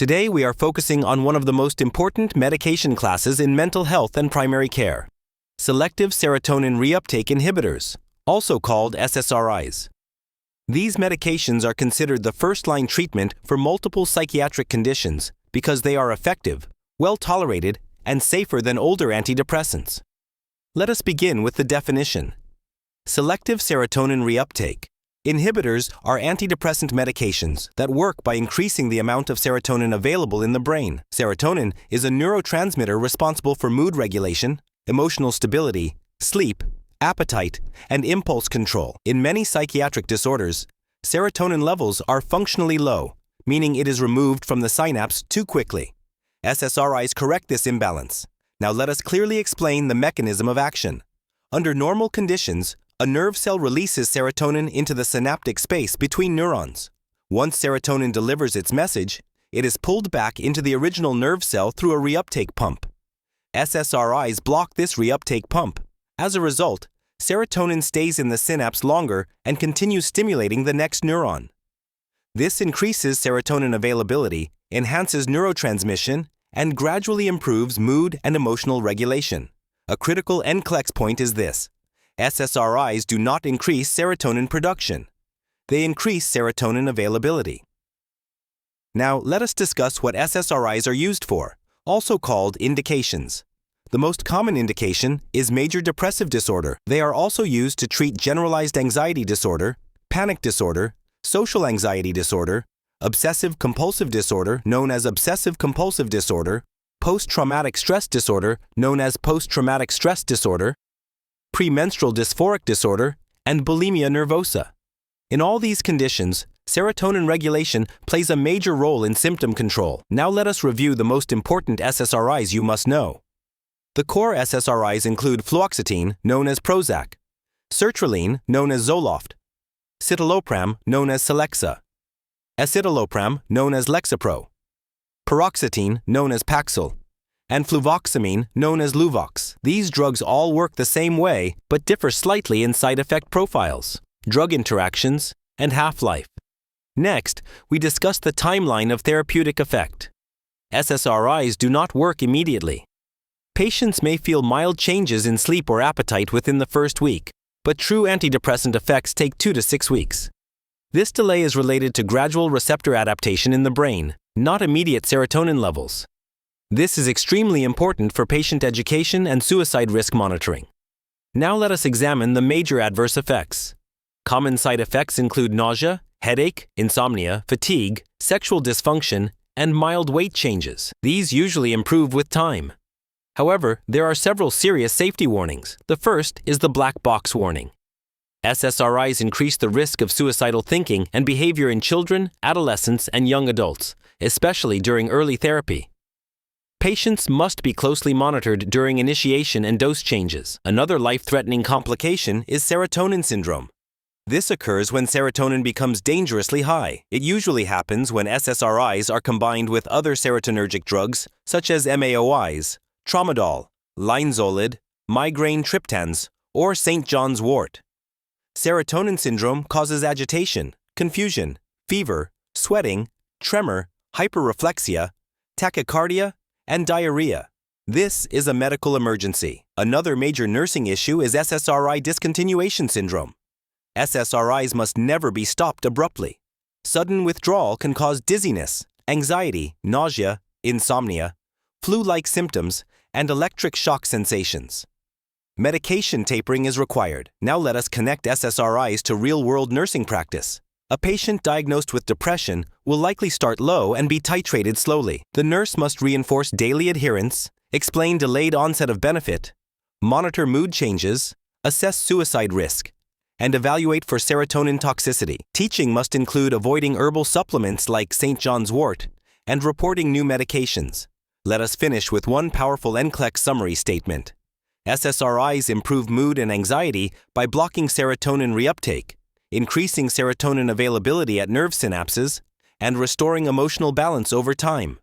Today we are focusing on one of the most important medication classes in mental health and primary care, Selective Serotonin Reuptake Inhibitors, also called SSRIs. These medications are considered the first-line treatment for multiple psychiatric conditions because they are effective, well-tolerated, and safer than older antidepressants. Let us begin with the definition. Selective serotonin reuptake. Inhibitors are antidepressant medications that work by increasing the amount of serotonin available in the brain. Serotonin is a neurotransmitter responsible for mood regulation, emotional stability, sleep, appetite, and impulse control. In many psychiatric disorders, serotonin levels are functionally low, meaning it is removed from the synapse too quickly. SSRIs correct this imbalance. Now let us clearly explain the mechanism of action. Under normal conditions, a nerve cell releases serotonin into the synaptic space between neurons. Once serotonin delivers its message, it is pulled back into the original nerve cell through a reuptake pump. SSRIs block this reuptake pump. As a result, serotonin stays in the synapse longer and continues stimulating the next neuron. This increases serotonin availability, enhances neurotransmission, and gradually improves mood and emotional regulation. A critical NCLEX point is this: SSRIs do not increase serotonin production. They increase serotonin availability. Now, let us discuss what SSRIs are used for, also called indications. The most common indication is major depressive disorder. They are also used to treat generalized anxiety disorder, panic disorder, social anxiety disorder, obsessive-compulsive disorder known as obsessive-compulsive disorder, post-traumatic stress disorder known as post-traumatic stress disorder, premenstrual dysphoric disorder, and bulimia nervosa. In all these conditions, serotonin regulation plays a major role in symptom control. Now let us review the most important SSRIs you must know. The core SSRIs include fluoxetine, known as Prozac, sertraline, known as Zoloft, citalopram, known as Celexa, escitalopram, known as Lexapro, paroxetine, known as Paxil, and fluvoxamine, known as Luvox. These drugs all work the same way, but differ slightly in side effect profiles, drug interactions, and half-life. Next, we discuss the timeline of therapeutic effect. SSRIs do not work immediately. Patients may feel mild changes in sleep or appetite within the first week, but true antidepressant effects take 2 to 6 weeks. This delay is related to gradual receptor adaptation in the brain, not immediate serotonin levels. This is extremely important for patient education and suicide risk monitoring. Now let us examine the major adverse effects. Common side effects include nausea, headache, insomnia, fatigue, sexual dysfunction, and mild weight changes. These usually improve with time. However, there are several serious safety warnings. The first is the black box warning. SSRIs increase the risk of suicidal thinking and behavior in children, adolescents, and young adults, especially during early therapy. Patients must be closely monitored during initiation and dose changes. Another life-threatening complication is serotonin syndrome. This occurs when serotonin becomes dangerously high. It usually happens when SSRIs are combined with other serotonergic drugs such as MAOIs, tramadol, linezolid, migraine triptans, or St. John's wort. Serotonin syndrome causes agitation, confusion, fever, sweating, tremor, hyperreflexia, tachycardia, and diarrhea. This is a medical emergency. Another major nursing issue is SSRI discontinuation syndrome. SSRIs must never be stopped abruptly. Sudden withdrawal can cause dizziness, anxiety, nausea, insomnia, flu-like symptoms, and electric shock sensations. Medication tapering is required. Now let us connect SSRIs to real-world nursing practice. A patient diagnosed with depression will likely start low and be titrated slowly. The nurse must reinforce daily adherence, explain delayed onset of benefit, monitor mood changes, assess suicide risk, and evaluate for serotonin toxicity. Teaching must include avoiding herbal supplements like St. John's wort and reporting new medications. Let us finish with one powerful NCLEX summary statement. SSRIs improve mood and anxiety by blocking serotonin reuptake, increasing serotonin availability at nerve synapses, and restoring emotional balance over time.